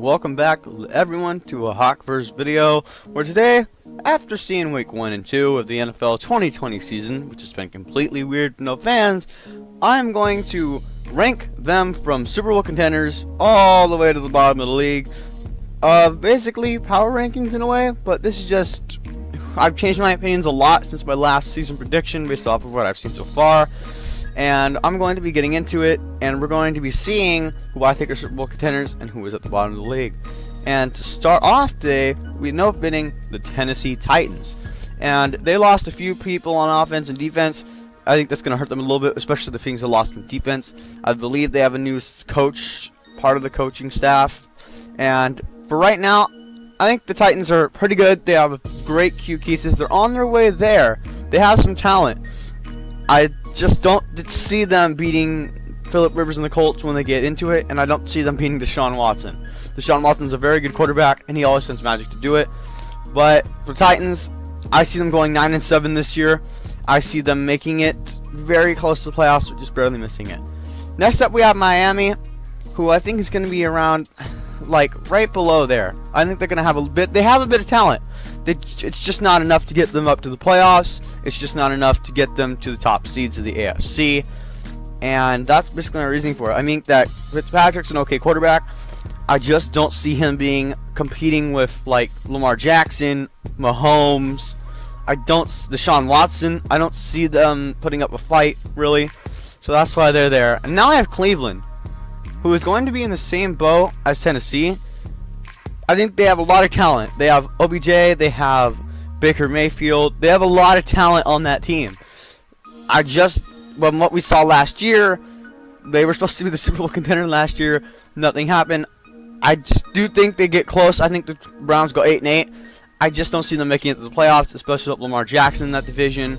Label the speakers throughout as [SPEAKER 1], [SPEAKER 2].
[SPEAKER 1] welcome back everyone to a Hawkverse video, where today, after seeing week 1 and 2 of the NFL 2020 season, which has been completely weird to no fans, I'm going to rank them from Super Bowl contenders all the way to the bottom of the league. Basically power rankings in a way, but this is just, I've changed my opinions a lot since my last season prediction based off of what I've seen so far. And I'm going to be getting into it, and we're going to be seeing who I think are Super Bowl contenders and who is at the bottom of the league. And to start off today, we know fitting the Tennessee Titans. And they lost a few people on offense and defense. I think that's going to hurt them a little bit, especially the things they lost in defense. I believe they have a new coach, part of the coaching staff. And for right now, I think the Titans are pretty good. They have great Q pieces. They're on their way there. They have some talent. I just don't see them beating Phillip Rivers and the Colts when they get into it, and I don't see them beating Deshaun Watson. Deshaun Watson's a very good quarterback, and he always sends magic to do it. But for Titans, I see them going 9-7 this year. I see them making it very close to the playoffs, but just barely missing it. Next up, we have Miami, who I think is going to be around, like, right below there. I think they're going to have a bit. They have a bit of talent. It's just not enough to get them up to the playoffs. It's just not enough to get them to the top seeds of the AFC. And that's basically my reasoning for it. I think that Fitzpatrick's an okay quarterback. I just don't see him competing with, like, Lamar Jackson, Mahomes. Deshaun Watson. I don't see them putting up a fight, really. So that's why they're there. And now I have Cleveland, who is going to be in the same boat as Tennessee. I think they have a lot of talent. They have OBJ, they have Baker Mayfield. They have a lot of talent on that team. From what we saw last year, they were supposed to be the Super Bowl contender last year. Nothing happened. I just do think they get close. I think the Browns go 8-8. I just don't see them making it to the playoffs, especially with Lamar Jackson in that division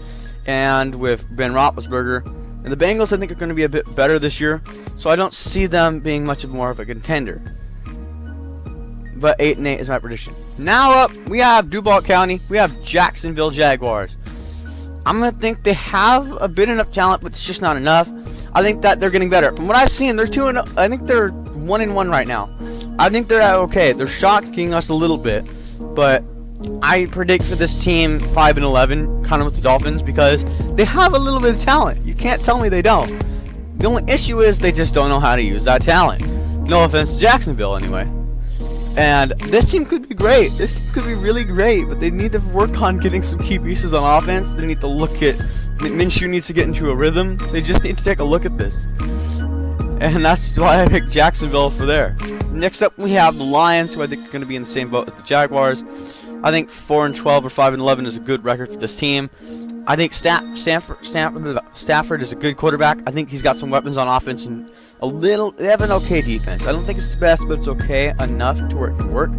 [SPEAKER 1] and with Ben Roethlisberger. And the Bengals, I think, are going to be a bit better this year, so I don't see them being much more of a contender. But 8-8 is my prediction. Now up, we have Duval County. We have Jacksonville Jaguars. I'm going to think they have a bit enough talent, but it's just not enough. I think that they're getting better. From what I've seen, they're 2-0. I think they're 1-1 right now. I think they're okay. They're shocking us a little bit, but I predict for this team 5-11, kind of with the Dolphins, because they have a little bit of talent. You can't tell me they don't. The only issue is they just don't know how to use that talent. No offense to Jacksonville, anyway. And this team could be great. This team could be really great, but they need to work on getting some key pieces on offense. They need to look at Minshew needs to get into a rhythm. They just need to take a look at this. And that's why I picked Jacksonville for there. Next up, we have the Lions, who I think are going to be in the same boat as the Jaguars. I think 4-12 or 5-11 is a good record for this team. I think Stafford is a good quarterback. I think he's got some weapons on offense and they have an okay defense. I don't think it's the best, but it's okay enough to where it can work.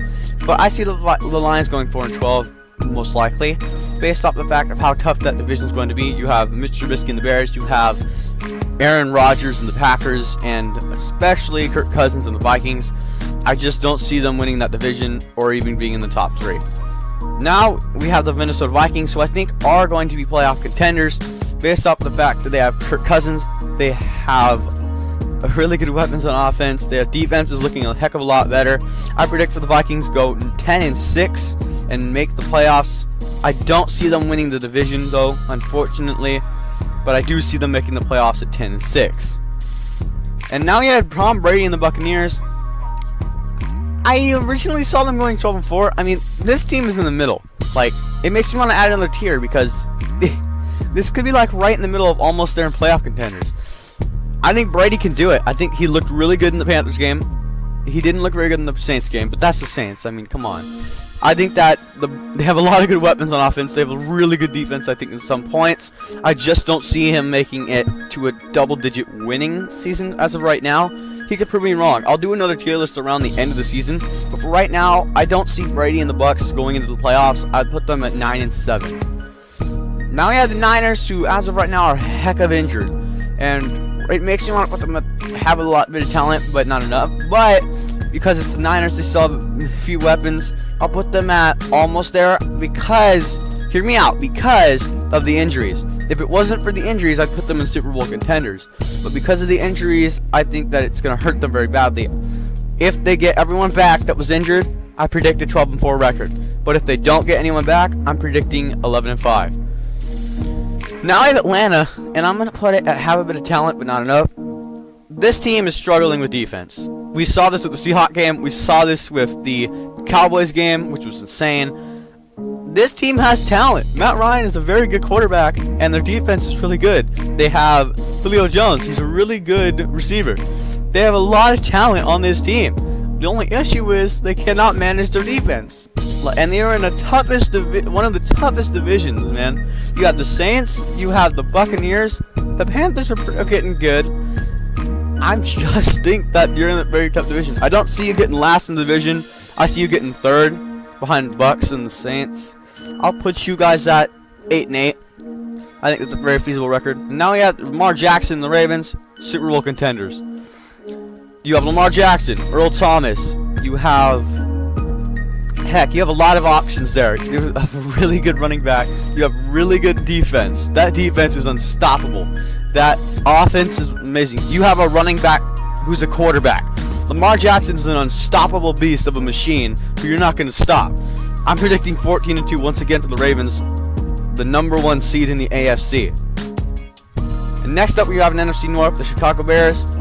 [SPEAKER 1] But I see the Lions going 4-12 most likely, based off the fact of how tough that division is going to be. You have Mitch Trubisky and the Bears. You have Aaron Rodgers and the Packers, and especially Kirk Cousins and the Vikings. I just don't see them winning that division or even being in the top 3. Now we have the Minnesota Vikings, who I think are going to be playoff contenders based off the fact that they have Kirk Cousins. They have really good weapons on offense. Their defense is looking a heck of a lot better. I predict for the Vikings go 10-6 and make the playoffs. I don't see them winning the division though, unfortunately, but I do see them making the playoffs at 10-6. And now you have Tom Brady and the Buccaneers. I originally saw them going 12-4. I mean, this team is in the middle. Like, it makes me want to add another tier because this could be like right in the middle of almost there in playoff contenders. I think Brady can do it. I think he looked really good in the Panthers game. He didn't look very good in the Saints game, but that's the Saints. I mean, come on. I think that they have a lot of good weapons on offense. They have a really good defense, I think, in some points. I just don't see him making it to a double-digit winning season as of right now. He could prove me wrong. I'll do another tier list around the end of the season, but for right now, I don't see Brady and the Bucs going into the playoffs. I'd put them at 9-7. Now we have the Niners, who as of right now are a heck of injured, and it makes me want to put them have a bit of talent, but not enough. But because it's the Niners, they still have a few weapons. I'll put them at almost there because, hear me out, because of the injuries. If it wasn't for the injuries, I'd put them in Super Bowl contenders. But because of the injuries, I think that it's going to hurt them very badly. If they get everyone back that was injured, I predict a 12-4 record. But if they don't get anyone back, I'm predicting 11-5. Now I have Atlanta, and I'm going to put it at have a bit of talent, but not enough. This team is struggling with defense. We saw this with the Seahawks game. We saw this with the Cowboys game, which was insane. This team has talent. Matt Ryan is a very good quarterback, and their defense is really good. They have Julio Jones. He's a really good receiver. They have a lot of talent on this team. The only issue is they cannot manage their defense. And they are in the toughest one of the toughest divisions, man. You have the Saints. You have the Buccaneers. The Panthers are getting good. I just think that you're in a very tough division. I don't see you getting last in the division. I see you getting third behind the Bucs and the Saints. I'll put you guys at 8-8. I think it's a very feasible record. And now we have Lamar Jackson and the Ravens, Super Bowl contenders. You have Lamar Jackson, Earl Thomas. You have a lot of options there. You have a really good running back. You have really good defense. That defense is unstoppable. That offense is amazing. You have a running back who's a quarterback. Lamar Jackson's an unstoppable beast of a machine who you're not going to stop. I'm predicting 14-2 once again for the Ravens, the #1 seed in the AFC. And next up, we have an NFC North, the Chicago Bears.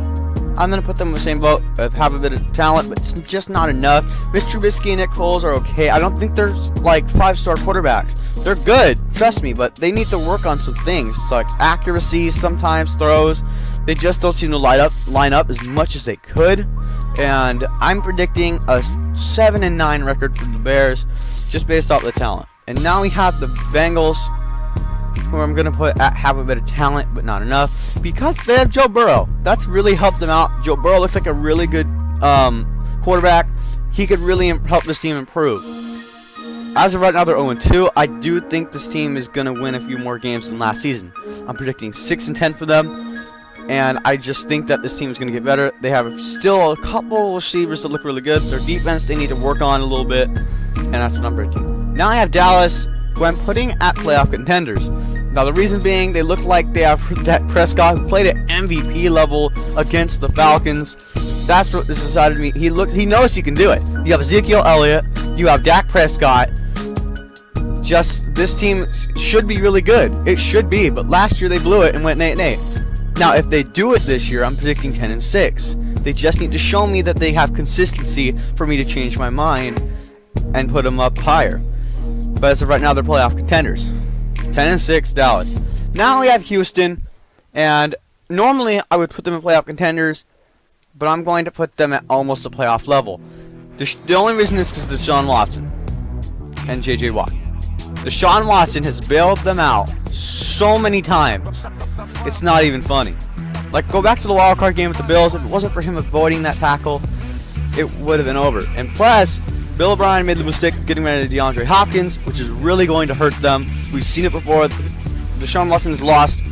[SPEAKER 1] I'm going to put them in the same boat. Have a bit of talent, but it's just not enough. Mitch Trubisky and Nick Foles are okay. I don't think they're like 5-star quarterbacks. They're good, trust me, but they need to work on some things. So like accuracy, sometimes throws. They just don't seem to line up as much as they could. And I'm predicting a 7-9 record for the Bears, just based off the talent. And now we have the Bengals, who I'm going to put at have a bit of talent, but not enough, because they have Joe Burrow. That's really helped them out. Joe Burrow looks like a really good quarterback. He could really help this team improve. As of right now, they're 0-2. I do think this team is going to win a few more games than last season. I'm predicting 6-10 for them. And I just think that this team is going to get better. They have still a couple receivers that look really good. Their defense, they need to work on a little bit. And that's what I'm predicting. Now I have Dallas, who I'm putting at playoff contenders. Now the reason being, they look like they have Dak Prescott, who played at MVP level against the Falcons. That's what this decided to me. He knows he can do it. You have Ezekiel Elliott. You have Dak Prescott. This team should be really good. It should be, but last year they blew it and went 8-8. Now, if they do it this year, I'm predicting 10-6. They just need to show me that they have consistency for me to change my mind and put them up higher. But as of right now, they're playoff contenders. 10-6, Dallas. Now we have Houston, and normally I would put them in playoff contenders, but I'm going to put them at almost a playoff level. The only reason is because of Deshaun Watson and J.J. Watt. Deshaun Watson has bailed them out so many times. It's not even funny. Like, go back to the wild card game with the Bills. If it wasn't for him avoiding that tackle, it would have been over. And plus, Bill O'Brien made the mistake of getting rid of DeAndre Hopkins, which is really going to hurt them. We've seen it before. Deshaun Watson has lost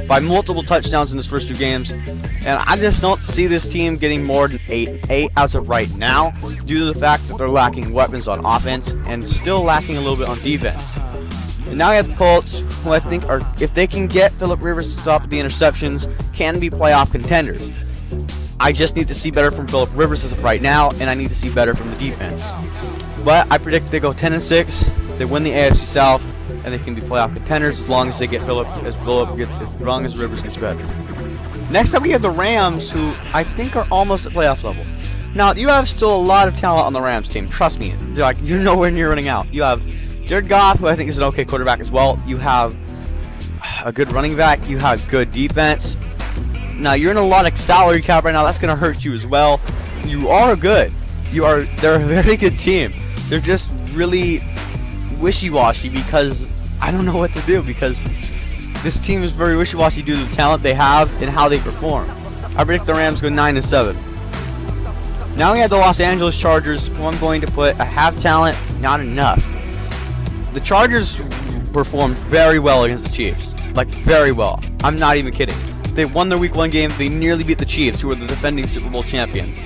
[SPEAKER 1] by multiple touchdowns in his first 2 games. And I just don't see this team getting more than 8-8 as of right now, due to the fact that they're lacking weapons on offense and still lacking a little bit on defense. And now we have the Colts, who I think are, if they can get Phillip Rivers to stop the interceptions, can be playoff contenders. I just need to see better from Phillip Rivers as of right now, and I need to see better from the defense. But I predict they go 10-6, they win the AFC South, and they can be playoff contenders as long as they get as long as Rivers gets better. Next up, we have the Rams, who I think are almost at playoff level. Now, you have still a lot of talent on the Rams team. Trust me, you're nowhere near running out. You have Jared Goff, who I think is an okay quarterback as well. You have a good running back. You have good defense. Now, you're in a lot of salary cap right now. That's going to hurt you as well. You are good. They're a very good team. They're just really wishy-washy because I don't know what to do, because this team is very wishy-washy due to the talent they have and how they perform. I predict the Rams go 9-7. Now we have the Los Angeles Chargers, who I'm going to put a have talent, not enough. The Chargers performed very well against the Chiefs. Like, very well. I'm not even kidding. They won their Week 1 game. They nearly beat the Chiefs, who are the defending Super Bowl champions.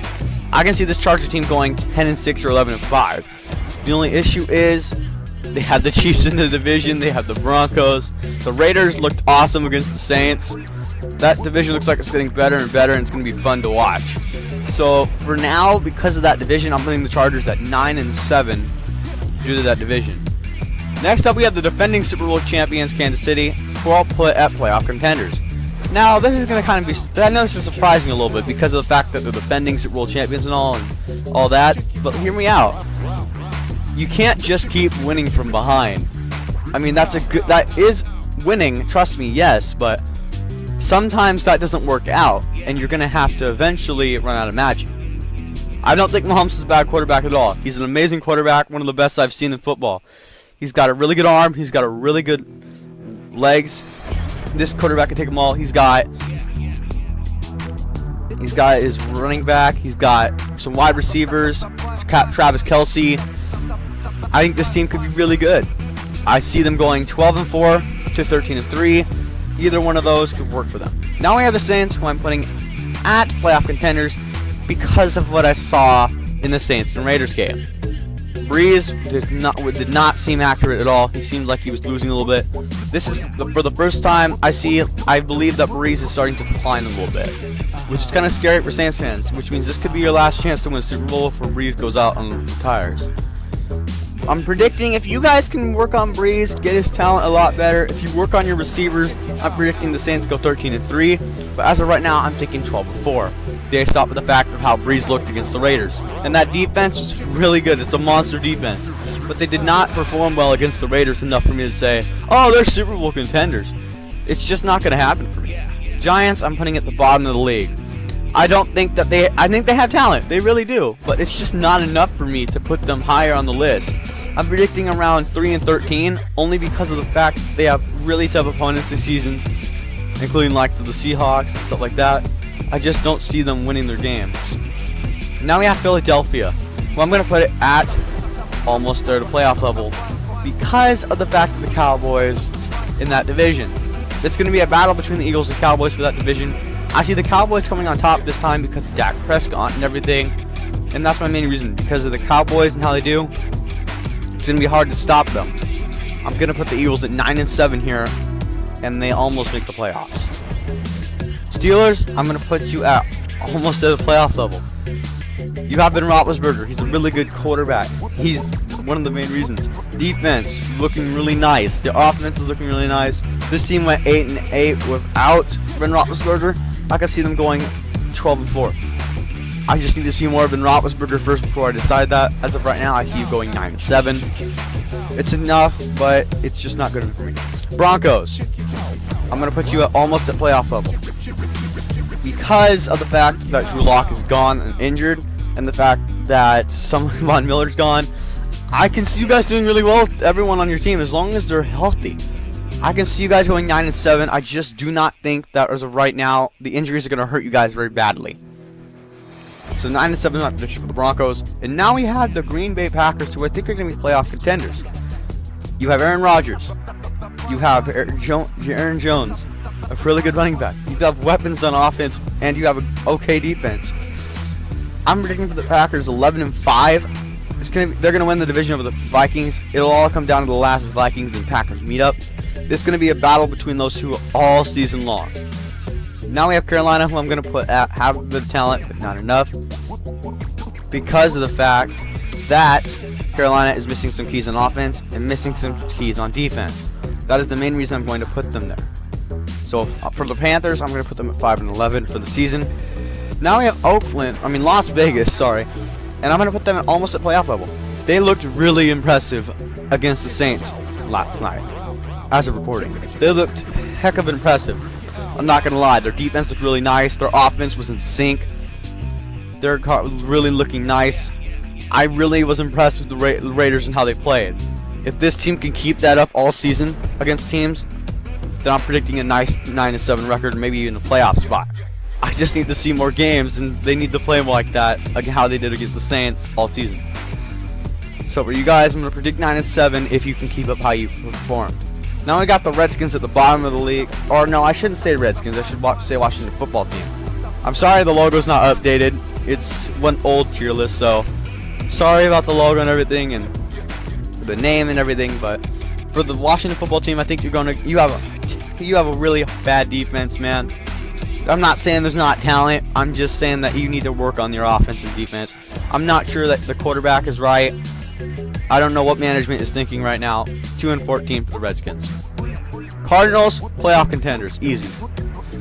[SPEAKER 1] I can see this Charger team going 10-6 or 11-5. The only issue is they have the Chiefs in the division. They have the Broncos. The Raiders looked awesome against the Saints. That division looks like it's getting better and better, and it's going to be fun to watch. So for now, because of that division, I'm putting the Chargers at 9-7 due to that division. Next up, we have the defending Super Bowl champions, Kansas City, who I'll put at playoff contenders. Now, this is going to kind of be, I know this is surprising a little bit because of the fact that they're defending Super Bowl champions and all that, but hear me out. You can't just keep winning from behind. I mean, that is winning, trust me, yes, but sometimes that doesn't work out, and you're going to have to eventually run out of magic. I don't think Mahomes is a bad quarterback at all. He's an amazing quarterback, one of the best I've seen in football. He's got a really good arm. He's got a really good legs. This quarterback can take them all. He's got his running back. He's got some wide receivers. Travis Kelce. I think this team could be really good. I see them going 12-4 to 13-3. Either one of those could work for them. Now we have the Saints, who I'm putting at playoff contenders because of what I saw in the Saints and Raiders game. Breeze did not seem accurate at all. He seemed like he was losing a little bit. This is for the first time I believe that Breeze is starting to decline a little bit, which is kind of scary for Saints fans, which means this could be your last chance to win a Super Bowl if Breeze goes out and retires. I'm predicting if you guys can work on Breeze, get his talent a lot better. If you work on your receivers, I'm predicting the Saints go 13-3. But as of right now, I'm thinking 12-4. Based off of the fact of how Breeze looked against the Raiders. And that defense was really good. It's a monster defense. But they did not perform well against the Raiders enough for me to say, oh, they're Super Bowl contenders. It's just not going to happen for me. Giants, I'm putting at the bottom of the league. I think they have talent. They really do. But it's just not enough for me to put them higher on the list. I'm predicting around 3-13 only because of the fact that they have really tough opponents this season, including likes of the Seahawks and stuff like that. I just don't see them winning their games. Now we have Philadelphia. Well, I'm going to put it at almost there to playoff level because of the fact of the Cowboys in that division. It's going to be a battle between the Eagles and Cowboys for that division. I see the Cowboys coming on top this time because of Dak Prescott and everything, and that's my main reason, because of the Cowboys and how they do. It's going to be hard to stop them. I'm going to put the Eagles at 9-7 here, and they almost make the playoffs. Steelers, I'm going to put you at almost at a playoff level. You have Ben Roethlisberger. He's a really good quarterback. He's one of the main reasons. Defense looking really nice. The offense is looking really nice. This team went 8-8 without Ben Roethlisberger. I can see them going 12-4. I just need to see more of Ben Roethlisberger first before I decide that. As of right now, I see you going 9-7. It's enough, but it's just not good enough for me. Broncos, I'm going to put you at almost at playoff level. Because of the fact that Drew Lock is gone and injured, and the fact that Von Miller's gone, I can see you guys doing really well with everyone on your team as long as they're healthy. I can see you guys going 9-7. I just do not think that as of right now, the injuries are going to hurt you guys very badly. So 9-7 is my prediction for the Broncos. And now we have the Green Bay Packers, who I think are going to be playoff contenders. You have Aaron Rodgers. You have Aaron Jones, a really good running back. You have weapons on offense, and you have an okay defense. I'm predicting for the Packers 11-5. They're gonna win the division over the Vikings. It'll all come down to the last Vikings and Packers meetup. It's gonna be a battle between those two all season long. Now we have Carolina, who I'm gonna put at have the talent, but not enough, because of the fact that Carolina is missing some keys on offense and missing some keys on defense. That is the main reason I'm going to put them there. So for the Panthers, I'm going to put them at 5-11 for the season. Now we have Las Vegas, and I'm going to put them almost at playoff level. They looked really impressive against the Saints last night, as of recording. They looked heck of impressive. I'm not going to lie, their defense looked really nice. Their offense was in sync. They're really looking nice. I really was impressed with the Raiders and how they played. If this team can keep that up all season against teams, then I'm predicting a nice 9-7 record, maybe even a playoff spot. I just need to see more games, and they need to play them like that, like how they did against the Saints all season. So for you guys, I'm going to predict 9-7 if you can keep up how you performed. Now we got the Redskins at the bottom of the league. Or no, I shouldn't say Redskins. I should say Washington Football Team. I'm sorry the logo's not updated. It's one old tier list, so sorry about the logo and everything and the name and everything. But for the Washington Football Team, I think you have a really bad defense, man. I'm not saying there's not talent. I'm just saying that you need to work on your offense and defense. I'm not sure that the quarterback is right. I don't know what management is thinking right now. 2-14 for the Redskins. Cardinals, playoff contenders, easy.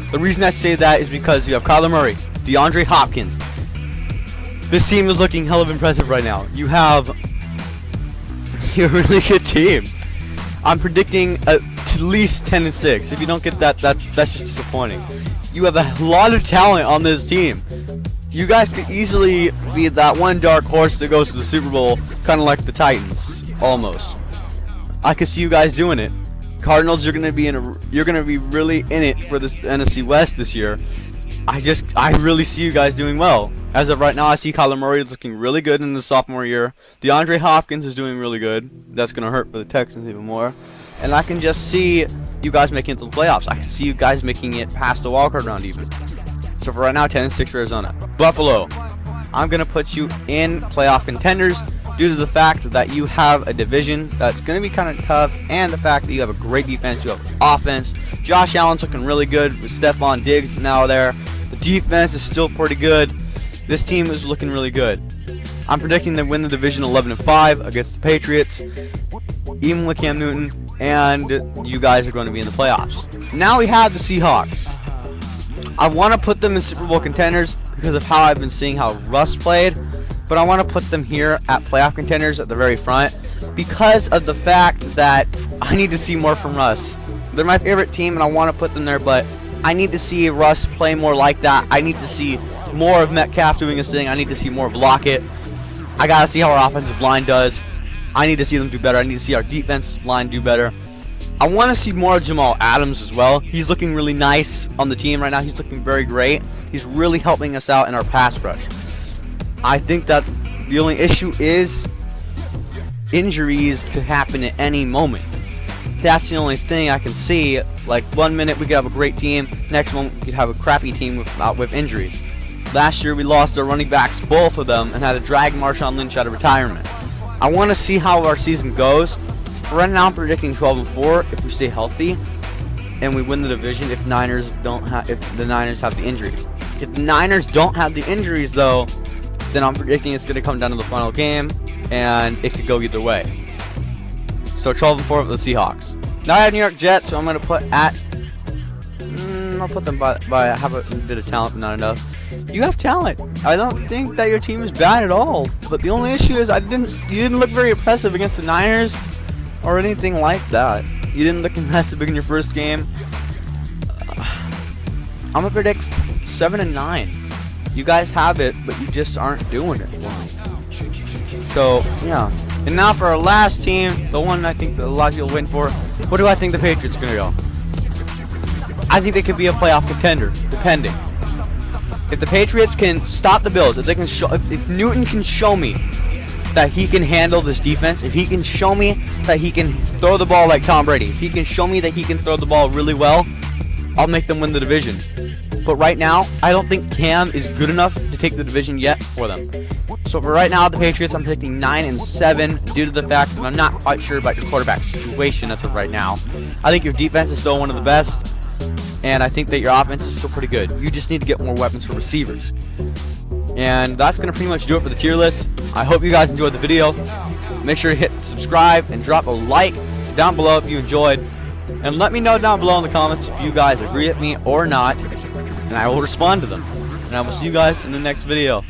[SPEAKER 1] The reason I say that is because you have Kyler Murray, DeAndre Hopkins. This team is looking hell of impressive right now. You have a really good team. I'm predicting at least 10-6. If you don't get that, that's just disappointing. You have a lot of talent on this team. You guys could easily be that one dark horse that goes to the Super Bowl, kind of like the Titans, almost. I could see you guys doing it. Cardinals, you're gonna be really in it for this NFC West this year. I really see you guys doing well. As of right now, I see Kyler Murray looking really good in the sophomore year. DeAndre Hopkins is doing really good. That's gonna hurt for the Texans even more. And I can just see you guys making it to the playoffs. I can see you guys making it past the wildcard round even. So for right now, 10-6 for Arizona. Buffalo, I'm going to put you in playoff contenders due to the fact that you have a division that's going to be kind of tough, and the fact that you have a great defense, you have offense. Josh Allen's looking really good with Stephon Diggs now there. The defense is still pretty good. This team is looking really good. I'm predicting them win the division 11-5 against the Patriots, even with Cam Newton, and you guys are going to be in the playoffs. Now we have the Seahawks. I want to put them in Super Bowl contenders because of how I've been seeing how Russ played, but I want to put them here at playoff contenders at the very front because of the fact that I need to see more from Russ. They're my favorite team, and I want to put them there, but I need to see Russ play more like that. I need to see more of Metcalf doing his thing. I need to see more of Lockett. I got to see how our offensive line does. I need to see them do better. I need to see our defense line do better. I want to see more of Jamal Adams as well. He's looking really nice on the team right now. He's looking very great. He's really helping us out in our pass rush. I think that the only issue is injuries could happen at any moment. That's the only thing I can see. Like 1 minute we could have a great team, next moment we could have a crappy team with injuries. Last year we lost our running backs, both of them, and had to drag Marshawn Lynch out of retirement. I want to see how our season goes. Right now I'm predicting 12-4 if we stay healthy and we win the division if the Niners have the injuries. If the Niners don't have the injuries though, then I'm predicting it's going to come down to the final game and it could go either way. So 12-4 for the Seahawks. Now I have New York Jets, so I'm going to put at I'll put them by have a bit of talent, but not enough. You have talent. I don't think that your team is bad at all. But the only issue is you didn't look very impressive against the Niners or anything like that. You didn't look impressive in your first game. I'm gonna predict 7-9. You guys have it, but you just aren't doing it. So yeah. And now for our last team, the one I think that a lot of people win for. What do I think the Patriots are gonna go? I think they could be a playoff contender, depending. If the Patriots can stop the Bills, if they can if Newton can show me that he can handle this defense, if he can show me that he can throw the ball like Tom Brady, if he can show me that he can throw the ball really well, I'll make them win the division. But right now, I don't think Cam is good enough to take the division yet for them. So for right now, the Patriots, I'm predicting 9-7 due to the fact that I'm not quite sure about your quarterback situation as of right now. I think your defense is still one of the best. And I think that your offense is still pretty good. You just need to get more weapons for receivers. And that's going to pretty much do it for the tier list. I hope you guys enjoyed the video. Make sure to hit subscribe and drop a like down below if you enjoyed. And let me know down below in the comments if you guys agree with me or not. And I will respond to them. And I will see you guys in the next video.